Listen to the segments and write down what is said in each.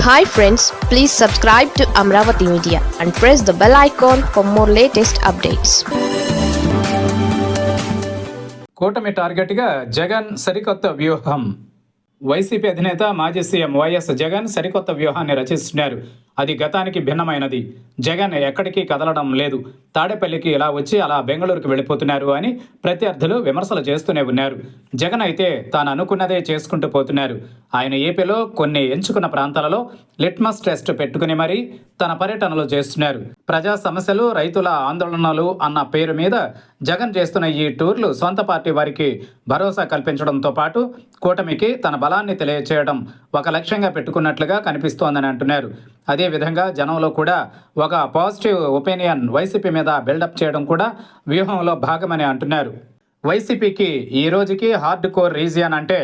Hi friends, please subscribe to Amravati Media and press the bell icon for more latest updates. కూటమి టార్గెట్గా జగన్ సరికొత్త వ్యూహం. YCP అధినేత మాజీ సీఎం వైఎస్ జగన్ సరికొత్త వ్యూహాన్ని రచిస్తున్నారు. అది గతానికి భిన్నమైనది. జగన్ ఎక్కడికి కదలడం లేదు. తాడేపల్లికి ఇలా వచ్చి అలా బెంగళూరుకు వెళ్ళిపోతున్నారు అని ప్రత్యర్థులు విమర్శలు చేస్తూనే ఉన్నారు. జగన్ అయితే తాను అనుకున్నదే చేసుకుంటూ పోతున్నారు. ఆయన ఏపీలో కొన్ని ఎంచుకున్న ప్రాంతాలలో లిట్మస్ టెస్ట్ పెట్టుకుని మరీ తన పర్యటనలు చేస్తున్నారు. ప్రజా సమస్యలు, రైతుల ఆందోళనలు అన్న పేరు మీద జగన్ చేస్తున్న ఈ టూర్లు సొంత పార్టీ వారికి భరోసా కల్పించడంతో పాటు కూటమికి తన బలాన్ని తెలియచేయడం ఒక లక్ష్యంగా పెట్టుకున్నట్లుగా కనిపిస్తోందని అంటున్నారు. అదేవిధంగా జనంలో కూడా ఒక పాజిటివ్ ఒపీనియన్ వైసీపీ మీద బిల్డప్ చేయడం కూడా వ్యూహంలో భాగమని అంటున్నారు. వైసీపీకి ఈ రోజుకి హార్డ్ కోర్ రీజియన్ అంటే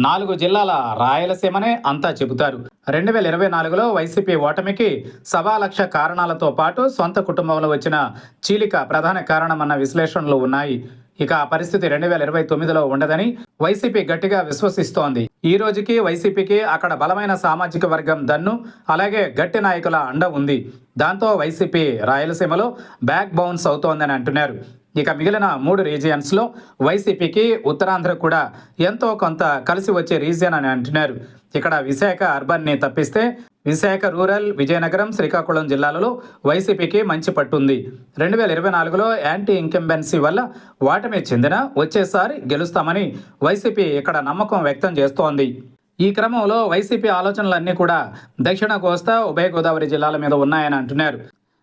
4 జిల్లాల రాయలసీమనే అంతా చెబుతారు. 2024లో వైసీపీ ఓటమికి 1,00,000 కారణాలతో పాటు సొంత కుటుంబంలో వచ్చిన చీలిక ప్రధాన కారణమన్న విశ్లేషణలు ఉన్నాయి. ఇక ఆ పరిస్థితి 2029లో ఉండదని వైసీపీ గట్టిగా విశ్వసిస్తోంది. ఈ రోజుకి వైసీపీకి అక్కడ బలమైన సామాజిక వర్గం దన్ను, అలాగే గట్టి నాయకుల అండ ఉంది. దాంతో వైసీపీ రాయలసీమలో బ్యాక్ బౌన్స్ అవుతోందని అంటున్నారు. ఇక మిగిలిన 3 రీజియన్స్లో వైసీపీకి ఉత్తరాంధ్ర కూడా ఎంతో కొంత కలిసి వచ్చే రీజియన్ అని అంటున్నారు. ఇక్కడ విశాఖ అర్బన్ని తప్పిస్తే విశాఖ రూరల్, విజయనగరం, శ్రీకాకుళం జిల్లాలలో వైసీపీకి మంచి పట్టుంది. 2024లో యాంటీ ఇంకంబెన్సీ వల్ల ఓటమి చెందిన వచ్చేసారి గెలుస్తామని వైసీపీ ఇక్కడ నమ్మకం వ్యక్తం చేస్తోంది. ఈ క్రమంలో వైసీపీ ఆలోచనలన్నీ కూడా దక్షిణ కోస్తా, ఉభయ గోదావరి జిల్లాల మీద ఉన్నాయని అంటున్నారు.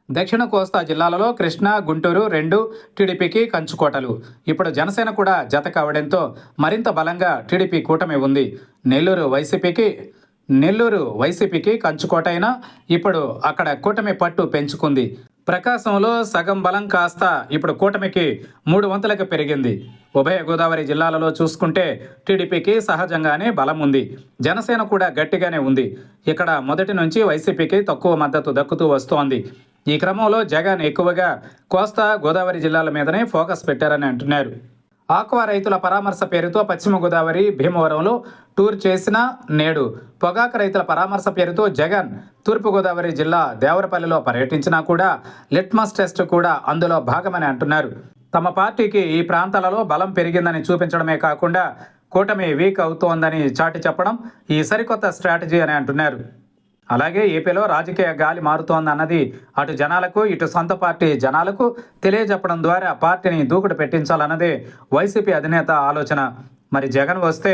దక్షిణ కోస్తా జిల్లాలలో కృష్ణా, గుంటూరు 2 టీడీపీకి కంచుకోటలు. ఇప్పుడు జనసేన కూడా జత కావడంతో మరింత బలంగా టీడీపీ కూటమి ఉంది. నెల్లూరు వైసీపీకి కంచుకోట అయినా ఇప్పుడు అక్కడ కూటమి పట్టు పెంచుకుంది. ప్రకాశంలో సగం బలం కాస్త ఇప్పుడు కూటమికి 3 వంతులకు పెరిగింది. ఉభయ గోదావరి జిల్లాలలో చూసుకుంటే టీడీపీకి సహజంగానే బలం ఉంది. జనసేన కూడా గట్టిగానే ఉంది. ఇక్కడ మొదటి నుంచి వైసీపీకి తక్కువ మద్దతు దక్కుతూ వస్తోంది. ఈ క్రమంలో జగన్ ఎక్కువగా కోస్తా, గోదావరి జిల్లాల మీదనే ఫోకస్ పెట్టారని అంటున్నారు. ఆక్వా రైతుల పరామర్శ పేరుతో పశ్చిమ గోదావరి, భీమవరంలో టూర్ చేసిన నేడు పొగాకు రైతుల పరామర్శ పేరుతో జగన్ తూర్పుగోదావరి జిల్లా దేవరపల్లిలో పర్యటించినా కూడా లిట్మస్ టెస్ట్ కూడా అందులో భాగమని అంటున్నారు. తమ పార్టీకి ఈ ప్రాంతాలలో బలం పెరిగిందని చూపించడమే కాకుండా కూటమి వీక్ అవుతోందని చాటి చెప్పడం ఈ సరికొత్త స్ట్రాటజీ అని అంటున్నారు. అలాగే ఏపీలో రాజకీయ గాలి మారుతోందన్నది అటు జనాలకు, ఇటు సొంత పార్టీ జనాలకు తెలియజెప్పడం ద్వారా పార్టీని దూకుడు పెట్టించాలన్నదే వైసీపీ అధినేత ఆలోచన. మరి జగన్ వస్తే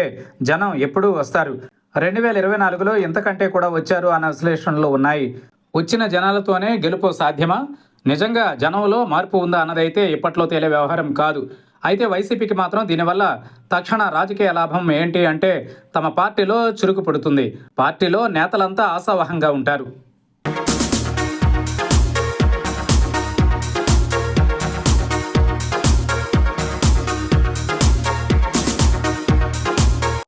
జనం ఎప్పుడూ వస్తారు. 2024లో ఇంతకంటే కూడా వచ్చారు అన్న విశ్లేషణలు ఉన్నాయి. వచ్చిన జనాలతోనే గెలుపు సాధ్యమా? నిజంగా జనంలో మార్పు ఉందా అన్నదైతే ఇప్పట్లో తేలే వ్యవహారం కాదు. అయితే వైసీపీకి మాత్రం దీనివల్ల తక్షణ రాజకీయ లాభం ఏంటి అంటే తమ పార్టీలో చురుకు పుడుతుంది. పార్టీలో నేతలంతా ఆశావహంగా ఉంటారు.